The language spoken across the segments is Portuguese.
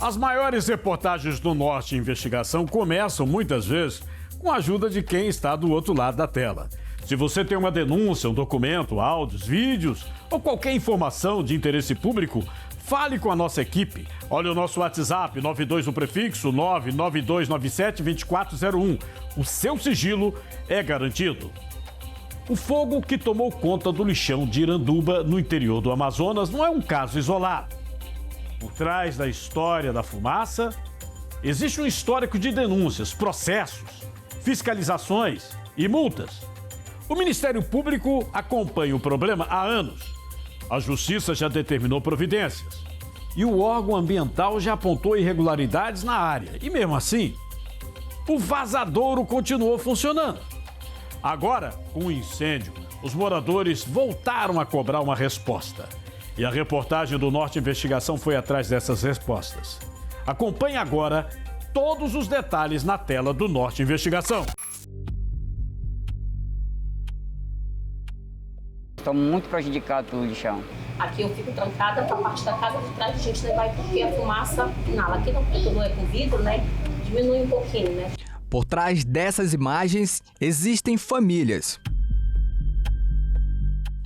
As maiores reportagens do Norte Investigação começam, muitas vezes, com a ajuda de quem está do outro lado da tela. Se você tem uma denúncia, um documento, áudios, vídeos ou qualquer informação de interesse público, fale com a nossa equipe. Olha o nosso WhatsApp, 92 no prefixo 99297-2401. O seu sigilo é garantido. O fogo que tomou conta do lixão de Iranduba, no interior do Amazonas, não é um caso isolado. Por trás da história da fumaça, existe um histórico de denúncias, processos, fiscalizações e multas. O Ministério Público acompanha o problema há anos. A Justiça já determinou providências. E o órgão ambiental já apontou irregularidades na área. E mesmo assim, o vazadouro continuou funcionando. Agora, com o incêndio, os moradores voltaram a cobrar uma resposta. E a reportagem do Norte Investigação foi atrás dessas respostas. Acompanhe agora todos os detalhes na tela do Norte Investigação. Estamos muito prejudicados pelo lixão. Aqui eu fico trancada para a parte da casa de trás, a gente vai porque a fumaça inala. Aqui não, porque tudo é com vidro, né? Diminui um pouquinho, né? Por trás dessas imagens existem famílias.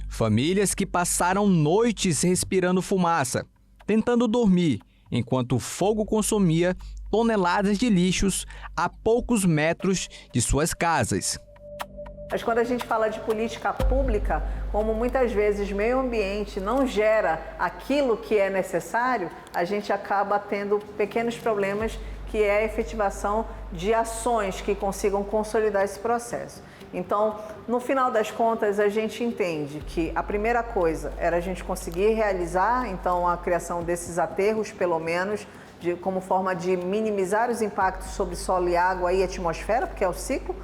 Famílias que passaram noites respirando fumaça, tentando dormir, enquanto o fogo consumia toneladas de lixos a poucos metros de suas casas. Mas quando a gente fala de política pública, como muitas vezes meio ambiente não gera aquilo que é necessário, a gente acaba tendo pequenos problemas, que é a efetivação de ações que consigam consolidar esse processo. Então, no final das contas, a gente entende que a primeira coisa era a gente conseguir realizar, então, a criação desses aterros, pelo menos, como forma de minimizar os impactos sobre solo e água e atmosfera, porque é o ciclo.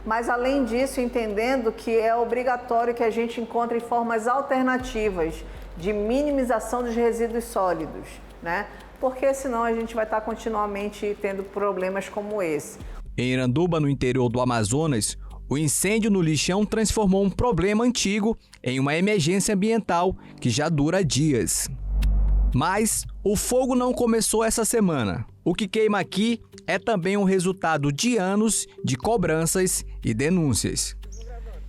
Mas, além disso, entendendo que é obrigatório que a gente encontre formas alternativas de minimização dos resíduos sólidos, né? Porque senão a gente vai estar continuamente tendo problemas como esse. Em Iranduba, no interior do Amazonas, o incêndio no lixão transformou um problema antigo em uma emergência ambiental que já dura dias. Mas o fogo não começou essa semana. O que queima aqui é também um resultado de anos de cobranças e denúncias.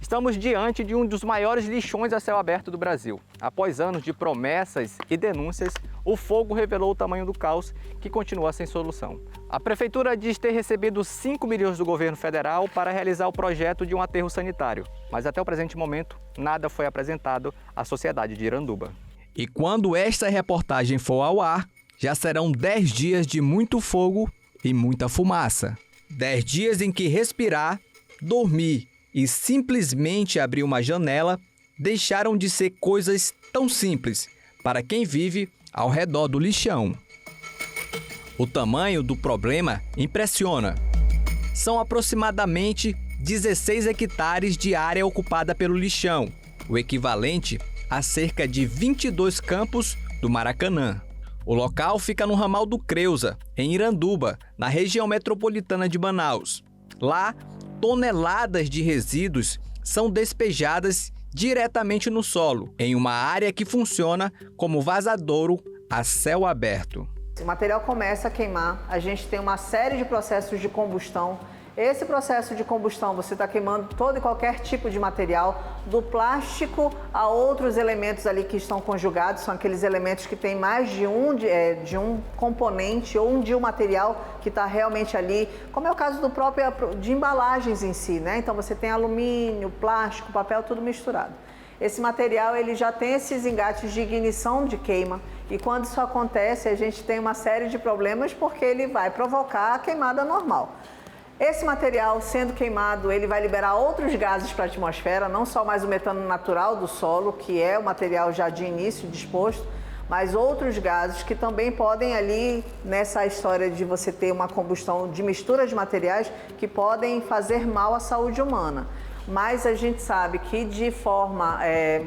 Estamos diante de um dos maiores lixões a céu aberto do Brasil. Após anos de promessas e denúncias, o fogo revelou o tamanho do caos que continua sem solução. A Prefeitura diz ter recebido 5 milhões do governo federal para realizar o projeto de um aterro sanitário, mas até o presente momento, nada foi apresentado à sociedade de Iranduba. E quando esta reportagem for ao ar, já serão 10 dias de muito fogo e muita fumaça. 10 dias em que respirar, dormir e simplesmente abrir uma janela deixaram de ser coisas tão simples para quem vive ao redor do lixão. O tamanho do problema impressiona. São aproximadamente 16 hectares de área ocupada pelo lixão, o equivalente a cerca de 22 campos do Maracanã. O local fica no ramal do Creuza, em Iranduba, na região metropolitana de Manaus. Lá, toneladas de resíduos são despejadas diretamente no solo, em uma área que funciona como vazadouro a céu aberto. O material começa a queimar, a gente tem uma série de processos de combustão. Esse processo de combustão, você está queimando todo e qualquer tipo de material, do plástico a outros elementos ali que estão conjugados, são aqueles elementos que têm mais de um componente ou de um material que está realmente ali, como é o caso de embalagens em si, né? Então você tem alumínio, plástico, papel, tudo misturado. Esse material ele já tem esses engates de ignição de queima e quando isso acontece a gente tem uma série de problemas porque ele vai provocar a queimada normal. Esse material, sendo queimado, ele vai liberar outros gases para a atmosfera, não só mais o metano natural do solo, que é o material já de início disposto, mas outros gases que também podem ali, nessa história de você ter uma combustão de mistura de materiais, que podem fazer mal à saúde humana. Mas a gente sabe que de forma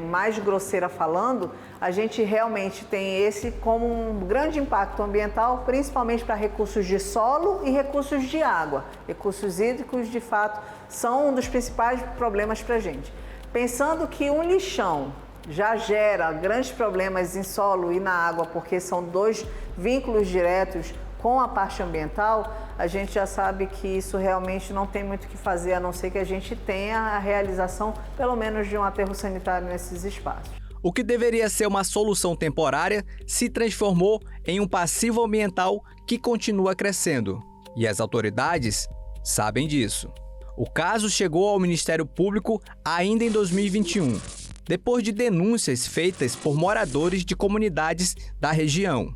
mais grosseira falando, a gente realmente tem esse como um grande impacto ambiental, principalmente para recursos de solo e recursos de água. Recursos hídricos, de fato, são um dos principais problemas para a gente. Pensando que um lixão já gera grandes problemas em solo e na água, porque são dois vínculos diretos com a parte ambiental, a gente já sabe que isso realmente não tem muito o que fazer, a não ser que a gente tenha a realização, pelo menos, de um aterro sanitário nesses espaços. O que deveria ser uma solução temporária se transformou em um passivo ambiental que continua crescendo. E as autoridades sabem disso. O caso chegou ao Ministério Público ainda em 2021, depois de denúncias feitas por moradores de comunidades da região.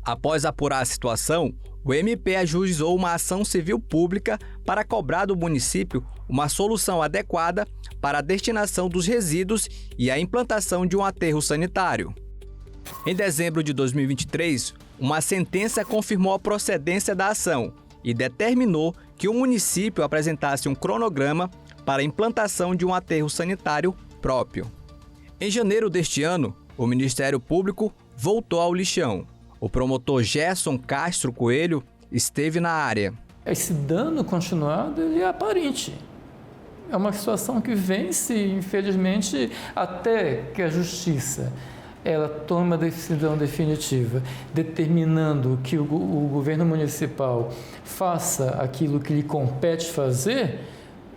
Após apurar a situação, o MP ajuizou uma ação civil pública para cobrar do município uma solução adequada para a destinação dos resíduos e a implantação de um aterro sanitário. Em dezembro de 2023, uma sentença confirmou a procedência da ação e determinou que o município apresentasse um cronograma para a implantação de um aterro sanitário próprio. Em janeiro deste ano, o Ministério Público voltou ao lixão. O promotor Gerson Castro Coelho esteve na área. Esse dano continuado ele é aparente. É uma situação que vence, infelizmente, até que a justiça ela tome uma decisão definitiva, determinando que o governo municipal faça aquilo que lhe compete fazer,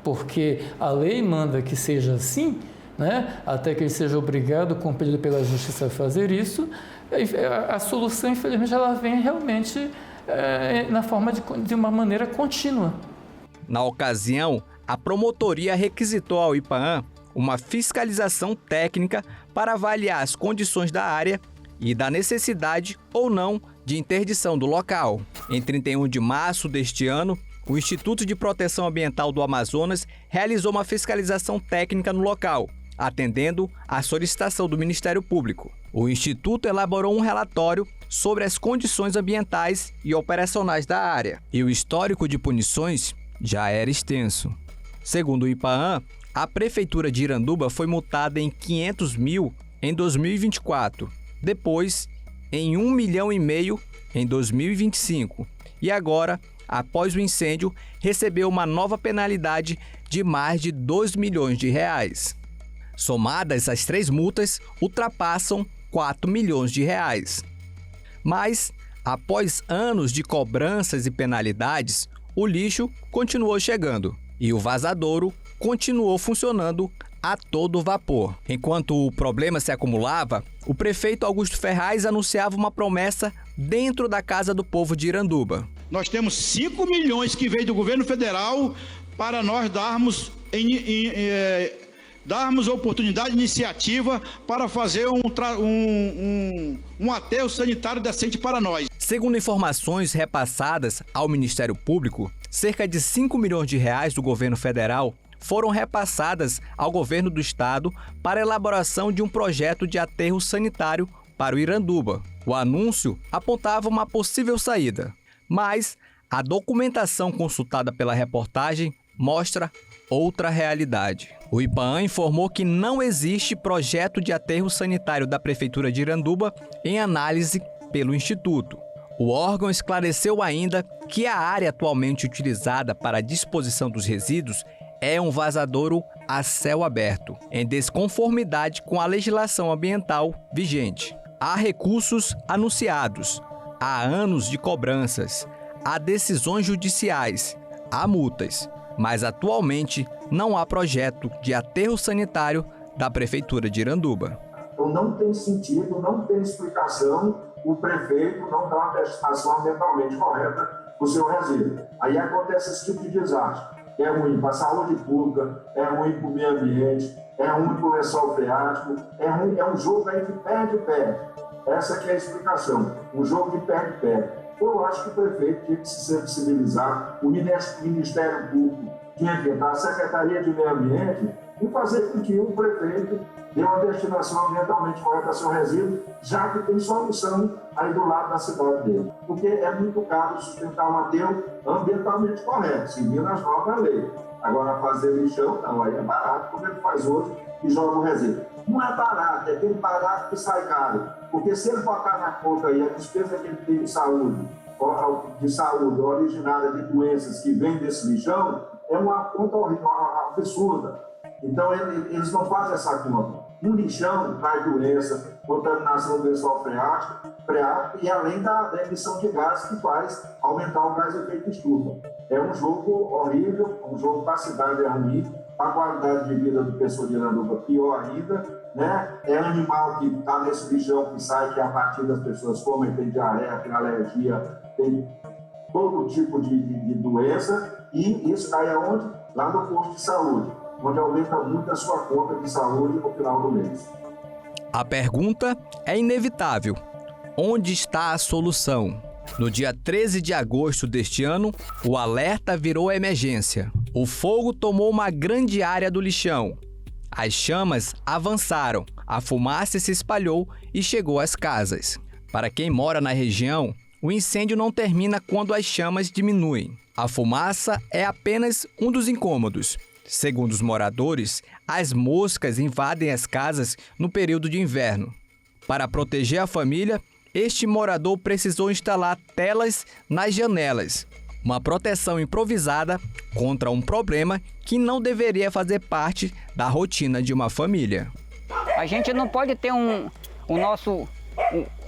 porque a lei manda que seja assim, né? Até que ele seja obrigado, compelido pela justiça a fazer isso, a solução, infelizmente, ela vem realmente na forma de uma maneira contínua. Na ocasião, a promotoria requisitou ao IPAAM uma fiscalização técnica para avaliar as condições da área e da necessidade ou não de interdição do local. Em 31 de março deste ano, o Instituto de Proteção Ambiental do Amazonas realizou uma fiscalização técnica no local, atendendo à solicitação do Ministério Público. O Instituto elaborou um relatório sobre as condições ambientais e operacionais da área, e o histórico de punições já era extenso. Segundo o IPAAM, a Prefeitura de Iranduba foi multada em 500 mil em 2024, depois em 1,5 milhão em 2025 e agora, após o incêndio, recebeu uma nova penalidade de mais de 2 milhões de reais. Somadas, as 3 multas ultrapassam 4 milhões de reais. Mas, após anos de cobranças e penalidades, o lixo continuou chegando e o vazadouro continuou funcionando a todo vapor. Enquanto o problema se acumulava, o prefeito Augusto Ferraz anunciava uma promessa dentro da Casa do Povo de Iranduba. Nós temos 5 milhões que veio do governo federal para nós darmos oportunidade, iniciativa para fazer um aterro sanitário decente para nós. Segundo informações repassadas ao Ministério Público, cerca de 5 milhões de reais do governo federal foram repassadas ao governo do estado para a elaboração de um projeto de aterro sanitário para o Iranduba. O anúncio apontava uma possível saída, mas a documentação consultada pela reportagem mostra outra realidade. O IPAAM informou que não existe projeto de aterro sanitário da Prefeitura de Iranduba em análise pelo Instituto. O órgão esclareceu ainda que a área atualmente utilizada para a disposição dos resíduos é um vazadouro a céu aberto, em desconformidade com a legislação ambiental vigente. Há recursos anunciados, há anos de cobranças, há decisões judiciais, há multas, mas atualmente não há projeto de aterro sanitário da Prefeitura de Iranduba. Então não tem sentido, não tem explicação o prefeito não dar uma destinação ambientalmente correta para o seu resíduo. Aí acontece esse tipo de desastre. É ruim para a saúde pública, é ruim para o meio ambiente, é ruim para o lençol freático, é ruim, é um jogo aí de perde-perde. Essa que é a explicação, um jogo de perde-perde. Eu acho que o prefeito tinha que se sensibilizar, o Ministério Público tinha que entrar, a Secretaria de Meio Ambiente, e fazer com que o prefeito dê uma destinação ambientalmente correta ao seu resíduo, já que tem solução aí do lado da cidade dele. Porque é muito caro sustentar um aterro ambientalmente correto, seguindo as normas da lei. Agora, fazer lixão, não, aí é barato, como ele faz hoje e joga o resíduo. Não é barato, é aquele barato que sai caro. Porque se ele botar na conta aí a despesa que ele tem de saúde originada de doenças que vêm desse lixão, é uma conta absurda. Então, eles não fazem essa conta. Um lixão traz doença, contaminação do lençol freático, e além da emissão de gás que faz aumentar o gás de efeito estufa. É um jogo horrível, um jogo para a cidade ruim, a qualidade de vida do pessoal de Iranduba pior ainda, né? É animal que está nesse lixão que sai, que a partir das pessoas comem, tem diarreia, tem alergia, tem todo tipo de doença, e isso cai aonde? Lá no posto de saúde, onde aumenta muito a sua conta de saúde no final do mês. A pergunta é inevitável. Onde está a solução? No dia 13 de agosto deste ano, o alerta virou emergência. O fogo tomou uma grande área do lixão. As chamas avançaram, a fumaça se espalhou e chegou às casas. Para quem mora na região, o incêndio não termina quando as chamas diminuem. A fumaça é apenas um dos incômodos. Segundo os moradores, as moscas invadem as casas no período de inverno. Para proteger a família, este morador precisou instalar telas nas janelas, uma proteção improvisada contra um problema que não deveria fazer parte da rotina de uma família. A gente não pode ter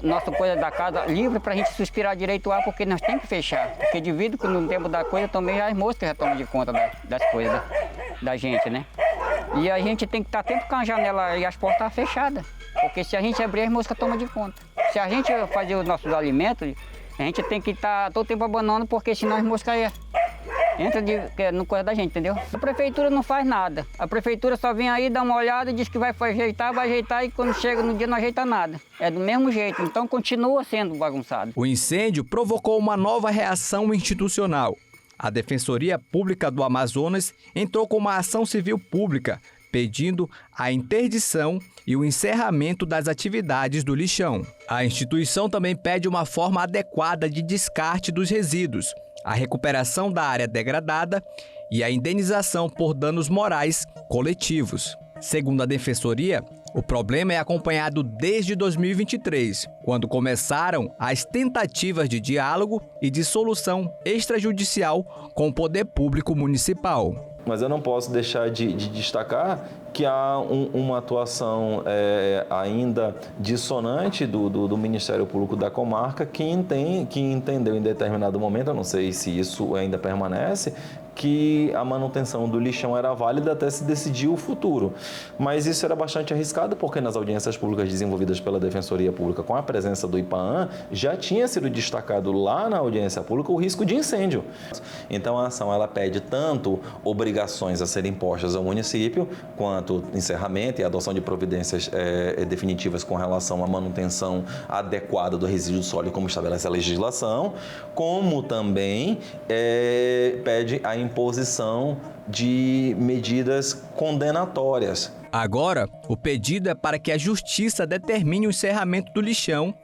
nossa coisa da casa livre para a gente suspirar direito o ar, porque nós temos que fechar. Porque devido que no tempo da coisa também as moscas já tomam de conta das coisas da gente, né? E a gente tem que estar sempre com a janela e as portas fechadas, porque se a gente abrir, as moscas tomam de conta. Se a gente fazer os nossos alimentos, a gente tem que estar todo tempo abandonando, porque senão as moscas entram no coisa da gente, entendeu? A prefeitura não faz nada. A prefeitura só vem aí, dá uma olhada e diz que vai ajeitar, e quando chega no dia não ajeita nada. É do mesmo jeito, então continua sendo bagunçado. O incêndio provocou uma nova reação institucional. A Defensoria Pública do Amazonas entrou com uma ação civil pública, pedindo a interdição e o encerramento das atividades do lixão. A instituição também pede uma forma adequada de descarte dos resíduos, a recuperação da área degradada e a indenização por danos morais coletivos. Segundo a Defensoria, o problema é acompanhado desde 2023, quando começaram as tentativas de diálogo e de solução extrajudicial com o poder público municipal. Mas eu não posso deixar de destacar que há uma atuação ainda dissonante do Ministério Público da comarca, que entendeu em determinado momento, eu não sei se isso ainda permanece, que a manutenção do lixão era válida até se decidir o futuro. Mas isso era bastante arriscado, porque nas audiências públicas desenvolvidas pela Defensoria Pública com a presença do IPAAN, já tinha sido destacado lá na audiência pública o risco de incêndio. Então a ação ela pede tanto obrigações a serem impostas ao município, quanto encerramento e adoção de providências definitivas com relação à manutenção adequada do resíduo sólido, como estabelece a legislação, como também pede a imposição de medidas condenatórias. Agora, o pedido é para que a Justiça determine o encerramento do lixão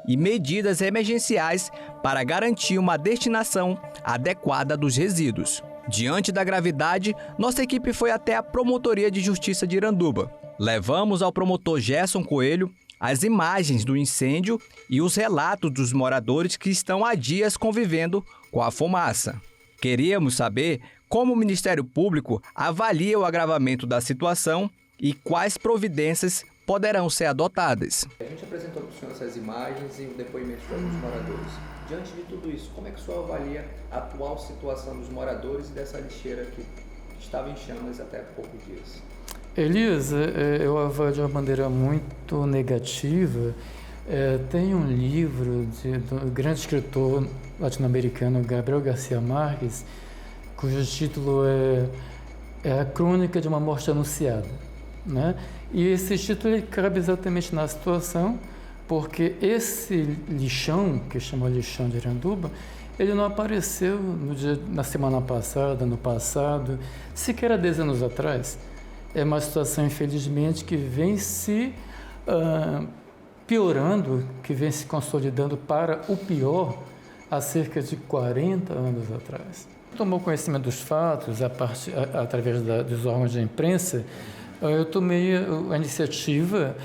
e medidas emergenciais para garantir uma destinação adequada dos resíduos. Diante da gravidade, nossa equipe foi até a Promotoria de Justiça de Iranduba. Levamos ao promotor Gerson Coelho as imagens do incêndio e os relatos dos moradores que estão há dias convivendo com a fumaça. Queríamos saber como o Ministério Público avalia o agravamento da situação e quais providências poderão ser adotadas. A gente apresentou para o senhor essas imagens e o depoimento de alguns moradores. Diante de tudo isso, como é que o senhor avalia a atual situação dos moradores e dessa lixeira que estava em chamas até há poucos dias? Elias, eu avalio de uma maneira muito negativa. Tem um livro do grande escritor latino-americano Gabriel Garcia Marques, cujo título é A Crônica de uma Morte Anunciada, né? E esse título ele cabe exatamente na situação, porque esse lixão, que chama lixão de Iranduba, ele não apareceu na semana passada, no passado, sequer há 10 anos atrás. É uma situação, infelizmente, que vem se piorando, que vem se consolidando para o pior há cerca de 40 anos atrás. Tomou conhecimento dos fatos através dos órgãos de imprensa. Eu tomei a iniciativa,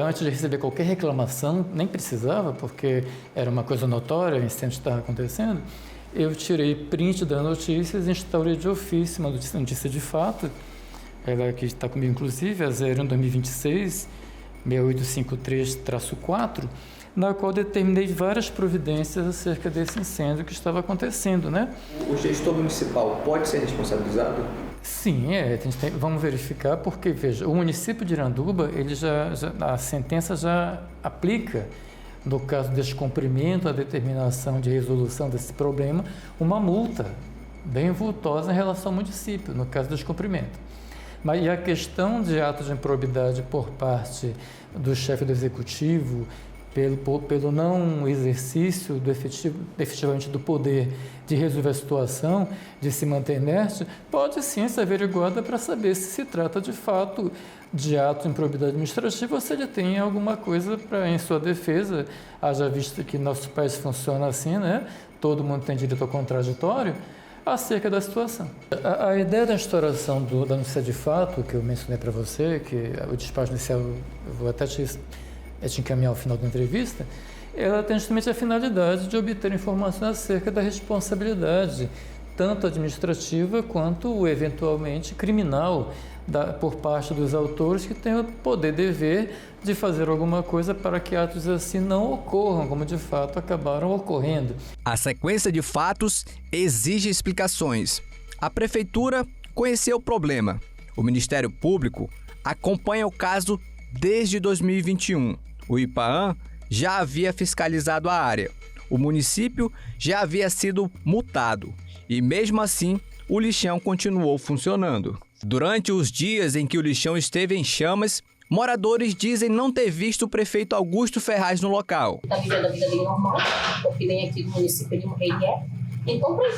antes de receber qualquer reclamação, nem precisava, porque era uma coisa notória, o incêndio estava acontecendo. Eu tirei print das notícias e instaurei de ofício uma notícia de fato, ela que está comigo inclusive, a 01/2026, 6853-4, na qual determinei várias providências acerca desse incêndio que estava acontecendo, né? O gestor municipal pode ser responsabilizado? Sim, vamos verificar, porque, veja, o município de Iranduba, a sentença já aplica, no caso de descumprimento, a determinação de resolução desse problema, uma multa bem vultosa em relação ao município, no caso do descumprimento. Mas e a questão de atos de improbidade por parte do chefe do executivo, pelo não exercício efetivamente do poder de resolver a situação, de se manter inerte, pode sim ser averiguada para saber se se trata de fato de ato de improbidade administrativa ou se ele tem alguma coisa em sua defesa, haja visto que nosso país funciona assim, né? Todo mundo tem direito ao contraditório, acerca da situação. A ideia da instauração da notícia de fato, que eu mencionei para você, que o despacho inicial, eu vou até te encaminhar ao final da entrevista, ela tem justamente a finalidade de obter informações acerca da responsabilidade, tanto administrativa quanto eventualmente criminal, por parte dos autores que têm o poder dever de fazer alguma coisa para que atos assim não ocorram, como de fato acabaram ocorrendo. A sequência de fatos exige explicações. A Prefeitura conheceu o problema. O Ministério Público acompanha o caso desde 2021. O IPAAM já havia fiscalizado a área. O município já havia sido multado. E mesmo assim, o lixão continuou funcionando. Durante os dias em que o lixão esteve em chamas, moradores dizem não ter visto o prefeito Augusto Ferraz no local. Está vivendo a vida dele normal, porque nem aqui no município ele é. Então, para ele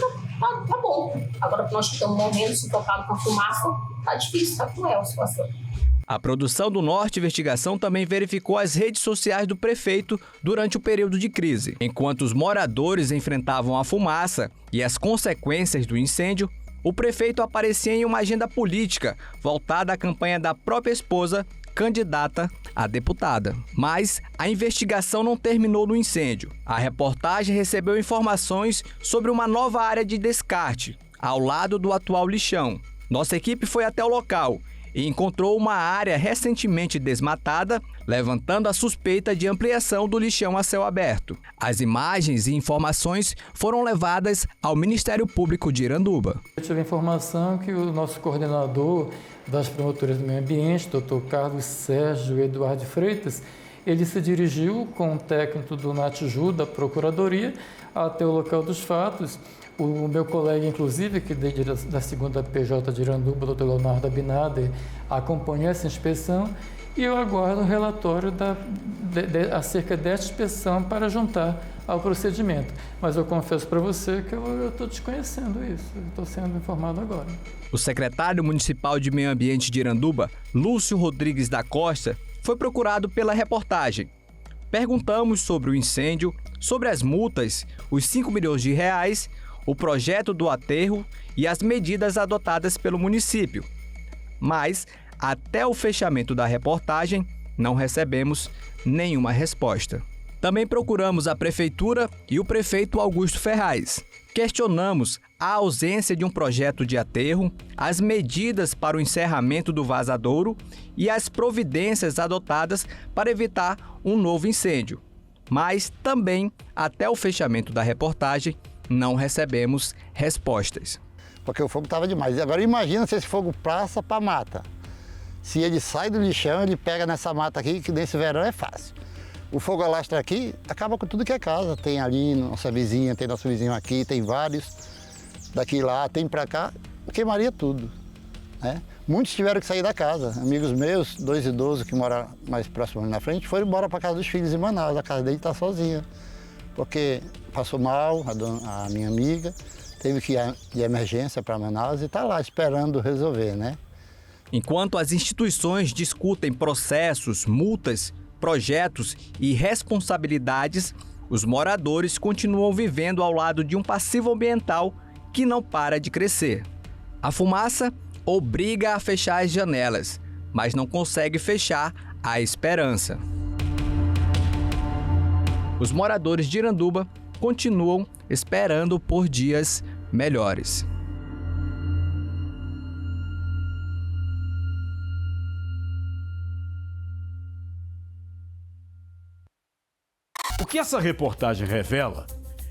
tá bom. Agora, nós que estamos morrendo, sufocados com a fumaça, tá difícil, tá cruel a situação. A produção do Norte Investigação também verificou as redes sociais do prefeito durante o período de crise. Enquanto os moradores enfrentavam a fumaça e as consequências do incêndio, o prefeito aparecia em uma agenda política voltada à campanha da própria esposa, candidata a deputada. Mas a investigação não terminou no incêndio. A reportagem recebeu informações sobre uma nova área de descarte, ao lado do atual lixão. Nossa equipe foi até o local e encontrou uma área recentemente desmatada, levantando a suspeita de ampliação do lixão a céu aberto. As imagens e informações foram levadas ao Ministério Público de Iranduba. Eu tive a informação que o nosso coordenador das promotorias do meio ambiente, Dr. Carlos Sérgio Eduardo Freitas, ele se dirigiu com um técnico do NATJU, da Procuradoria, até o local dos fatos. O meu colega, inclusive, que da 2ª PJ de Iranduba, o Dr. Leonardo Abinader, acompanhou essa inspeção e eu aguardo o relatório acerca dessa inspeção para juntar ao procedimento. Mas eu confesso para você que eu estou desconhecendo isso, estou sendo informado agora. O secretário municipal de Meio Ambiente de Iranduba, Lúcio Rodrigues da Costa, foi procurado pela reportagem. Perguntamos sobre o incêndio, sobre as multas, os 5 milhões de reais, o projeto do aterro e as medidas adotadas pelo município. Mas, até o fechamento da reportagem, não recebemos nenhuma resposta. Também procuramos a Prefeitura e o prefeito Augusto Ferraz. Questionamos a ausência de um projeto de aterro, as medidas para o encerramento do vazadouro e as providências adotadas para evitar um novo incêndio. Mas também, até o fechamento da reportagem, não recebemos respostas. Porque o fogo estava demais. Agora imagina se esse fogo passa para a mata. Se ele sai do lixão, ele pega nessa mata aqui, que nesse verão é fácil. O fogo alastra aqui, acaba com tudo que é casa. Tem ali nossa vizinha, tem nosso vizinho aqui, tem vários. Daqui lá, tem para cá, queimaria tudo, né? Muitos tiveram que sair da casa. Amigos meus, 2 idosos que moram mais próximo ali na frente, foram embora para casa dos filhos em Manaus. A casa dele está sozinha. Porque passou mal, a minha amiga, teve que ir de emergência para Manaus e está lá esperando resolver, né? Enquanto as instituições discutem processos, multas, projetos e responsabilidades, os moradores continuam vivendo ao lado de um passivo ambiental que não para de crescer. A fumaça obriga a fechar as janelas, mas não consegue fechar a esperança. Os moradores de Iranduba continuam esperando por dias melhores. O que essa reportagem revela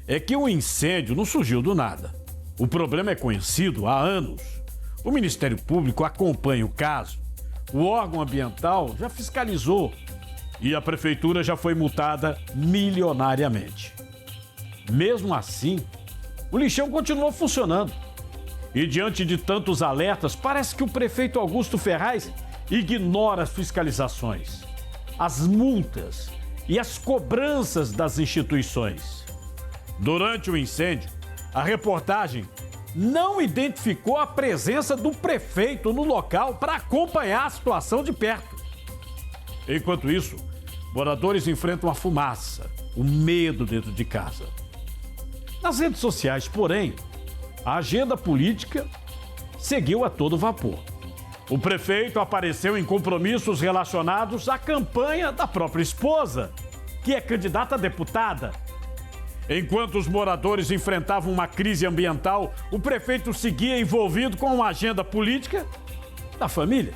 é que o incêndio não surgiu do nada. O problema é conhecido há anos. O Ministério Público acompanha o caso, o órgão ambiental já fiscalizou e a prefeitura já foi multada milionariamente. Mesmo assim, o lixão continuou funcionando. E diante de tantos alertas, parece que o prefeito Augusto Ferraz ignora as fiscalizações, as multas e as cobranças das instituições. Durante o incêndio, a reportagem não identificou a presença do prefeito no local para acompanhar a situação de perto. Enquanto isso, moradores enfrentam a fumaça, o medo dentro de casa. Nas redes sociais, porém, a agenda política seguiu a todo vapor. O prefeito apareceu em compromissos relacionados à campanha da própria esposa, que é candidata a deputada. Enquanto os moradores enfrentavam uma crise ambiental, o prefeito seguia envolvido com uma agenda política da família.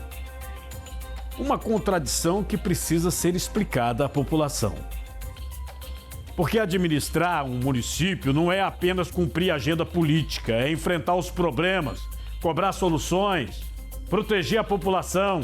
Uma contradição que precisa ser explicada à população. Porque administrar um município não é apenas cumprir a agenda política, é enfrentar os problemas, cobrar soluções, proteger a população.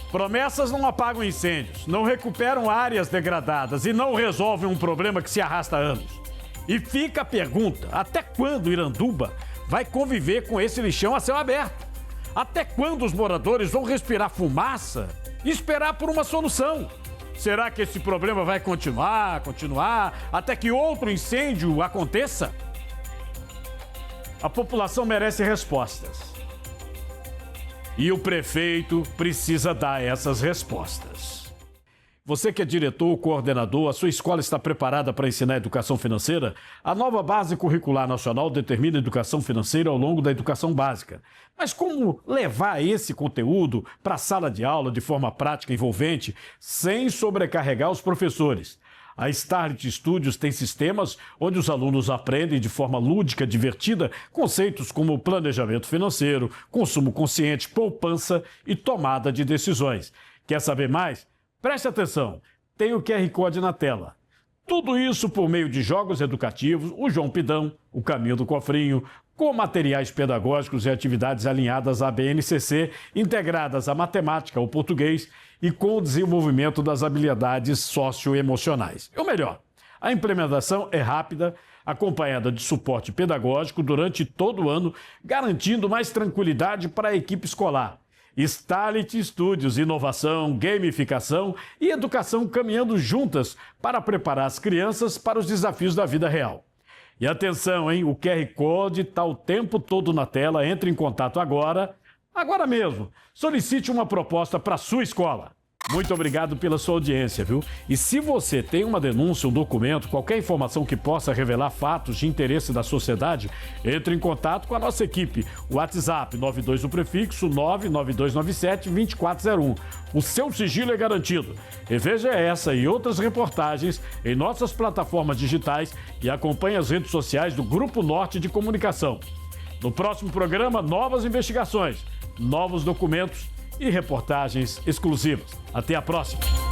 Promessas não apagam incêndios, não recuperam áreas degradadas e não resolvem um problema que se arrasta há anos. E fica a pergunta, até quando Iranduba vai conviver com esse lixão a céu aberto? Até quando os moradores vão respirar fumaça e esperar por uma solução? Será que esse problema vai continuar, até que outro incêndio aconteça? A população merece respostas. E o prefeito precisa dar essas respostas. Você que é diretor ou coordenador, a sua escola está preparada para ensinar educação financeira? A nova Base Curricular Nacional determina educação financeira ao longo da educação básica. Mas como levar esse conteúdo para a sala de aula de forma prática e envolvente, sem sobrecarregar os professores? A Starlit Studios tem sistemas onde os alunos aprendem de forma lúdica, divertida, conceitos como planejamento financeiro, consumo consciente, poupança e tomada de decisões. Quer saber mais? Preste atenção, tem o QR Code na tela. Tudo isso por meio de jogos educativos, o João Pidão, o Caminho do Cofrinho, com materiais pedagógicos e atividades alinhadas à BNCC, integradas à matemática, ao português e com o desenvolvimento das habilidades socioemocionais. O melhor, a implementação é rápida, acompanhada de suporte pedagógico durante todo o ano, garantindo mais tranquilidade para a equipe escolar. Starlit Studios, inovação, gamificação e educação caminhando juntas para preparar as crianças para os desafios da vida real. E atenção, hein? O QR Code está o tempo todo na tela. Entre em contato agora mesmo. Solicite uma proposta para a sua escola. Muito obrigado pela sua audiência, viu? E se você tem uma denúncia, um documento, qualquer informação que possa revelar fatos de interesse da sociedade, entre em contato com a nossa equipe. O WhatsApp 92 o prefixo 99297-2401. O seu sigilo é garantido. Reveja essa e outras reportagens em nossas plataformas digitais e acompanhe as redes sociais do Grupo Norte de Comunicação. No próximo programa, novas investigações, novos documentos e reportagens exclusivas. Até a próxima!